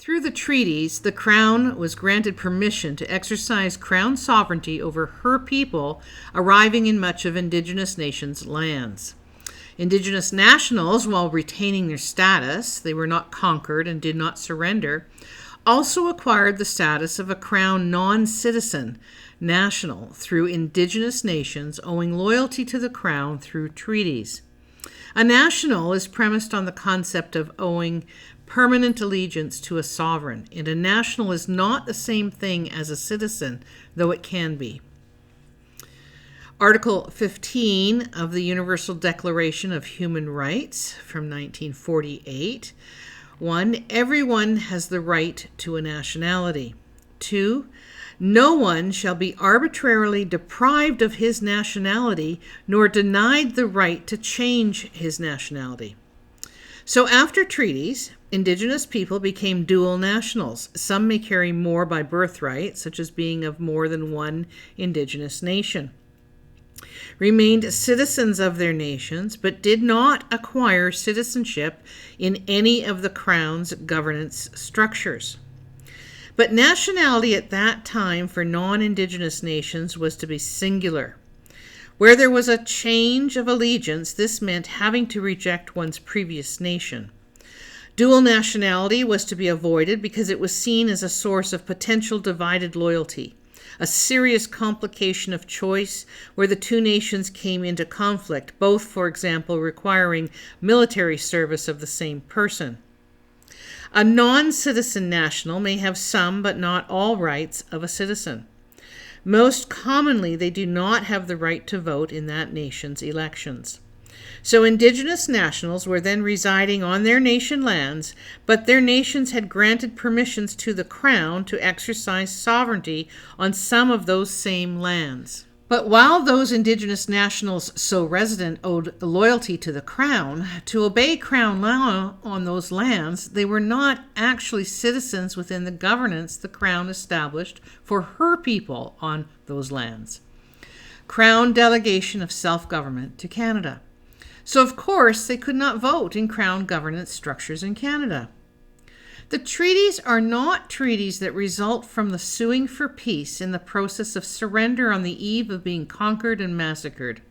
Through the treaties, the Crown was granted permission to exercise Crown sovereignty over her people arriving in much of Indigenous nations' lands. Indigenous nationals, while retaining their status, they were not conquered and did not surrender, also acquired the status of a Crown non-citizen national through Indigenous nations owing loyalty to the Crown through treaties. A national is premised on the concept of owing permanent allegiance to a sovereign, and a national is not the same thing as a citizen, though it can be. Article 15 of the Universal Declaration of Human Rights from 1948. 1. Everyone has the right to a nationality. 2. No one shall be arbitrarily deprived of his nationality, nor denied the right to change his nationality. So after treaties, Indigenous people became dual nationals. Some may carry more by birthright, such as being of more than one Indigenous nation. Remained citizens of their nations, but did not acquire citizenship in any of the Crown's governance structures. But nationality at that time for non-Indigenous nations was to be singular. Where there was a change of allegiance, this meant having to reject one's previous nation. Dual nationality was to be avoided because it was seen as a source of potential divided loyalty, a serious complication of choice where the two nations came into conflict, both, for example, requiring military service of the same person. A non-citizen national may have some but not all rights of a citizen. Most commonly, they do not have the right to vote in that nation's elections. So Indigenous nationals were then residing on their nation lands, but their nations had granted permissions to the Crown to exercise sovereignty on some of those same lands. But while those Indigenous nationals so resident owed loyalty to the Crown, to obey Crown law on those lands, they were not actually citizens within the governance the Crown established for her people on those lands. Crown delegation of self-government to Canada. So of course they could not vote in Crown governance structures in Canada. The treaties are not treaties that result from the suing for peace in the process of surrender on the eve of being conquered and massacred.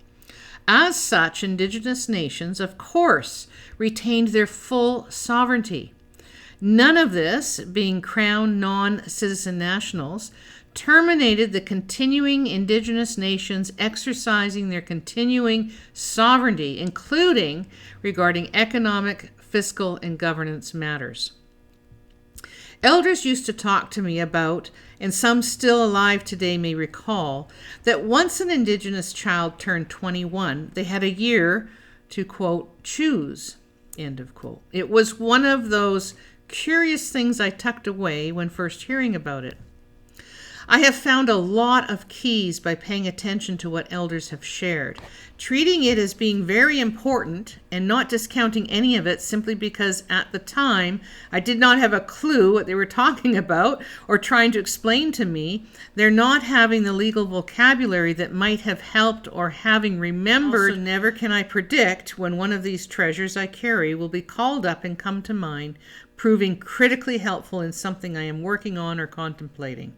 As such, Indigenous nations, of course, retained their full sovereignty. None of this, being Crown non-citizen nationals, terminated the continuing Indigenous nations exercising their continuing sovereignty, including regarding economic, fiscal, and governance matters. Elders used to talk to me about, and some still alive today may recall, that once an Indigenous child turned 21, they had a year to, quote, choose, end of quote. It was one of those curious things I tucked away when first hearing about it. I have found a lot of keys by paying attention to what elders have shared, treating it as being very important and not discounting any of it simply because at the time I did not have a clue what they were talking about or trying to explain to me. They're not having the legal vocabulary that might have helped or having remembered. Also, never can I predict when one of these treasures I carry will be called up and come to mind, proving critically helpful in something I am working on or contemplating.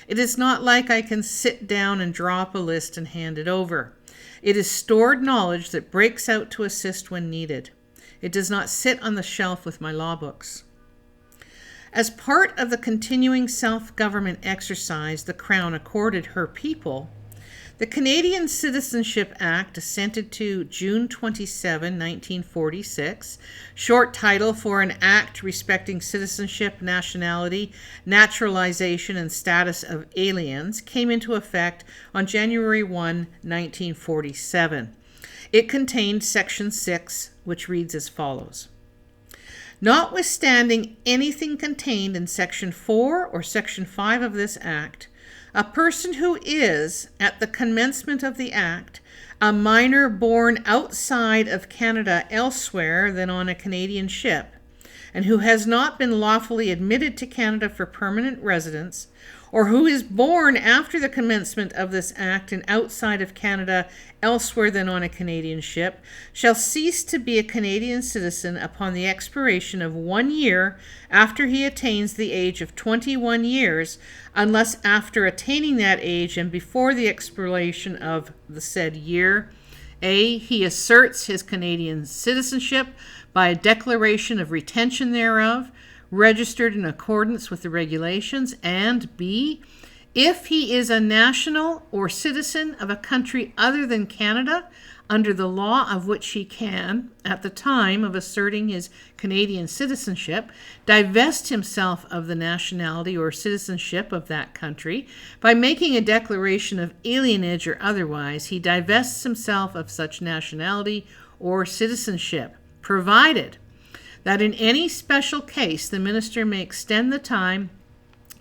It is not like I can sit down and draw up a list and hand it over. It is stored knowledge that breaks out to assist when needed. It does not sit on the shelf with my law books. As part of the continuing self-government exercise the Crown accorded her people, the Canadian Citizenship Act, assented to June 27, 1946, short title for an act respecting citizenship, nationality, naturalization, and status of aliens, came into effect on January 1, 1947. It contained Section 6, which reads as follows. Notwithstanding anything contained in Section 4 or Section 5 of this Act, a person who is, at the commencement of the Act, a minor born outside of Canada elsewhere than on a Canadian ship, and who has not been lawfully admitted to Canada for permanent residence, or who is born after the commencement of this act and outside of Canada elsewhere than on a Canadian ship, shall cease to be a Canadian citizen upon the expiration of 1 year after he attains the age of 21 years, unless after attaining that age and before the expiration of the said year, A, he asserts his Canadian citizenship by a declaration of retention thereof, registered in accordance with the regulations, and B, if he is a national or citizen of a country other than Canada, under the law of which he can, at the time of asserting his Canadian citizenship, divest himself of the nationality or citizenship of that country, by making a declaration of alienage or otherwise, he divests himself of such nationality or citizenship, provided that in any special case the minister may extend the time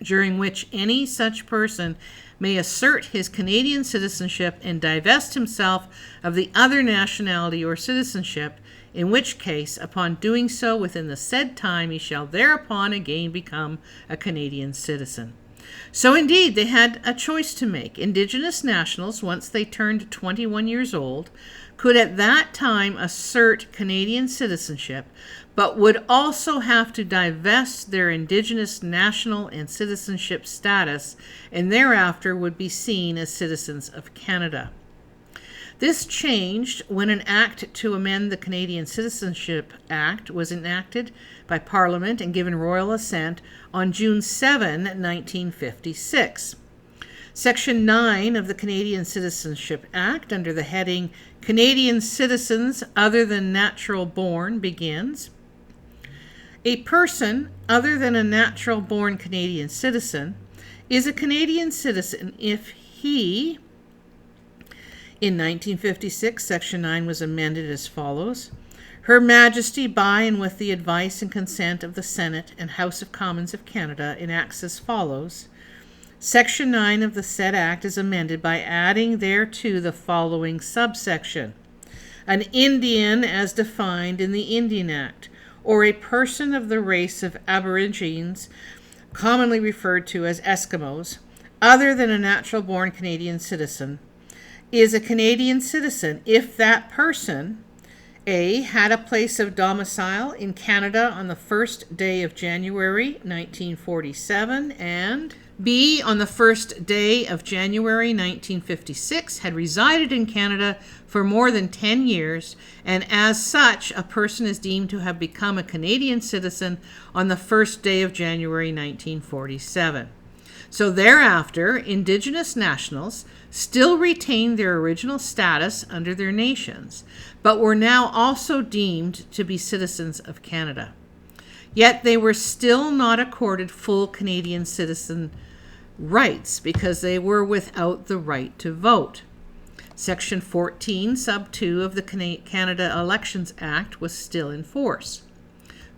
during which any such person may assert his Canadian citizenship and divest himself of the other nationality or citizenship, in which case, upon doing so within the said time, he shall thereupon again become a Canadian citizen. So indeed, they had a choice to make. Indigenous nationals, once they turned 21 years old, could at that time assert Canadian citizenship, but would also have to divest their Indigenous national and citizenship status, and thereafter would be seen as citizens of Canada. This changed when an act to amend the Canadian Citizenship Act was enacted by Parliament and given royal assent on June 7, 1956. Section 9 of the Canadian Citizenship Act, under the heading Canadian Citizens Other Than Natural Born, begins, a person other than a natural-born Canadian citizen is a Canadian citizen if he, in 1956, Section 9 was amended as follows, Her Majesty, by and with the advice and consent of the Senate and House of Commons of Canada, enacts as follows. Section 9 of the said Act is amended by adding thereto the following subsection. An Indian as defined in the Indian Act, or a person of the race of Aborigines, commonly referred to as Eskimos, other than a natural-born Canadian citizen, is a Canadian citizen if that person, A, had a place of domicile in Canada on the first day of January 1947, and B, on the first day of January 1956, had resided in Canada for more than 10 years, and as such, a person is deemed to have become a Canadian citizen on the first day of January 1947. So thereafter, Indigenous nationals still retained their original status under their nations, but were now also deemed to be citizens of Canada. Yet they were still not accorded full Canadian citizen rights because they were without the right to vote. Section 14, sub 2 of the Canada Elections Act was still in force.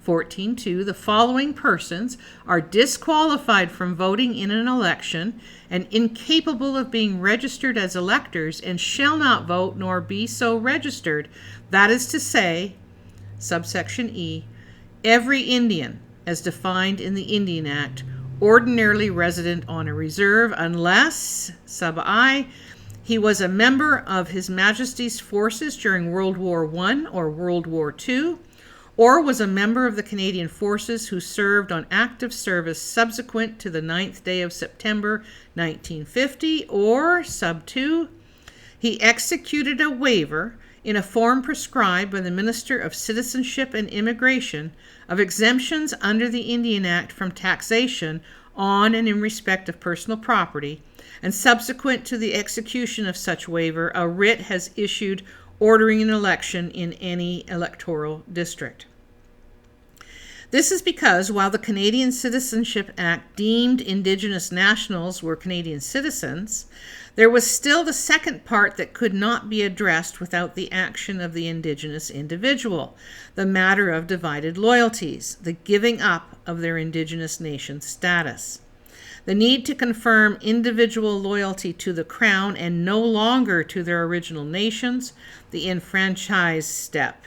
14.2, the following persons are disqualified from voting in an election and incapable of being registered as electors and shall not vote nor be so registered. That is to say, subsection E, every Indian, as defined in the Indian Act, ordinarily resident on a reserve unless, sub I, he was a member of His Majesty's forces during World War I or World War II, or was a member of the Canadian Forces who served on active service subsequent to the 9th day of September 1950, or, sub 2, he executed a waiver in a form prescribed by the Minister of Citizenship and Immigration of exemptions under the Indian Act from taxation on and in respect of personal property, and subsequent to the execution of such waiver, a writ has issued ordering an election in any electoral district. This is because while the Canadian Citizenship Act deemed Indigenous nationals were Canadian citizens, there was still the second part that could not be addressed without the action of the Indigenous individual, the matter of divided loyalties, the giving up of their Indigenous nation status. The need to confirm individual loyalty to the Crown and no longer to their original nations, the enfranchised step.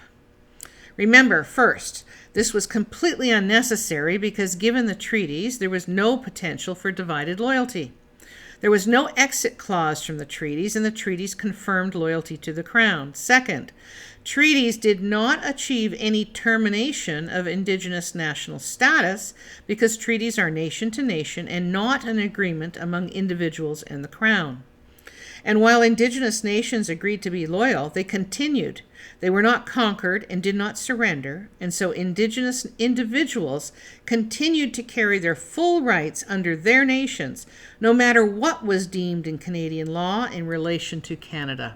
Remember, first, this was completely unnecessary because given the treaties, there was no potential for divided loyalty. There was no exit clause from the treaties, and the treaties confirmed loyalty to the Crown. Second, treaties did not achieve any termination of Indigenous national status because treaties are nation to nation and not an agreement among individuals and the Crown. And while Indigenous nations agreed to be loyal, they continued. They were not conquered and did not surrender, and so Indigenous individuals continued to carry their full rights under their nations, no matter what was deemed in Canadian law in relation to Canada.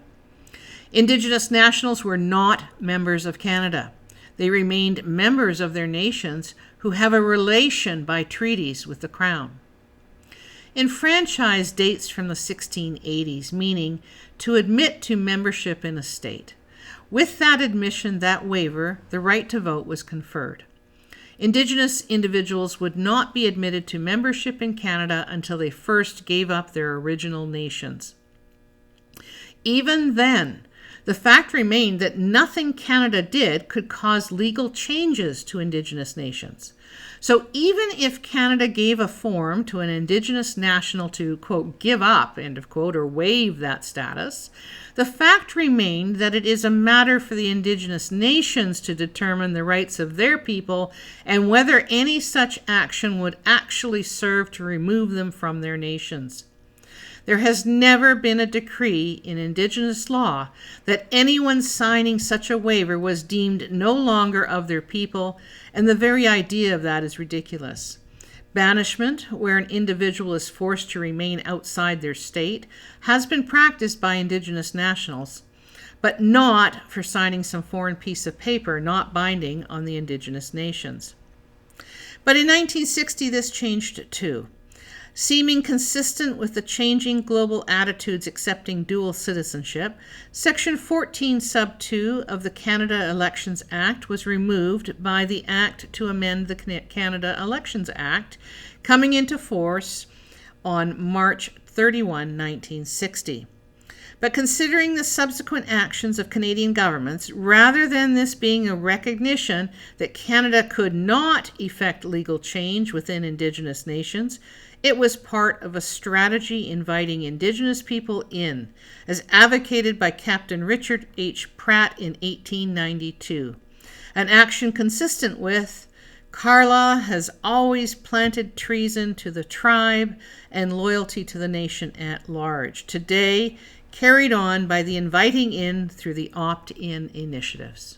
Indigenous nationals were not members of Canada. They remained members of their nations who have a relation by treaties with the Crown. Enfranchise dates from the 1680s, meaning to admit to membership in a state. With that admission, that waiver, the right to vote was conferred. Indigenous individuals would not be admitted to membership in Canada until they first gave up their original nations. Even then, the fact remained that nothing Canada did could cause legal changes to Indigenous nations. So even if Canada gave a form to an Indigenous national to, quote, give up, end of quote, or waive that status, the fact remained that it is a matter for the Indigenous nations to determine the rights of their people and whether any such action would actually serve to remove them from their nations. There has never been a decree in Indigenous law that anyone signing such a waiver was deemed no longer of their people, and the very idea of that is ridiculous. Banishment, where an individual is forced to remain outside their state, has been practiced by Indigenous nationals, but not for signing some foreign piece of paper not binding on the Indigenous nations. But in 1960, this changed too. Seeming consistent with the changing global attitudes accepting dual citizenship, Section 14, Sub 2 of the Canada Elections Act was removed by the Act to amend the Canada Elections Act, coming into force on March 31, 1960. But considering the subsequent actions of Canadian governments, rather than this being a recognition that Canada could not effect legal change within Indigenous nations, it was part of a strategy inviting Indigenous people in, as advocated by Captain Richard H. Pratt in 1892. An action consistent with Carlaw has always planted treason to the tribe and loyalty to the nation at large, today carried on by the inviting in through the opt-in initiatives.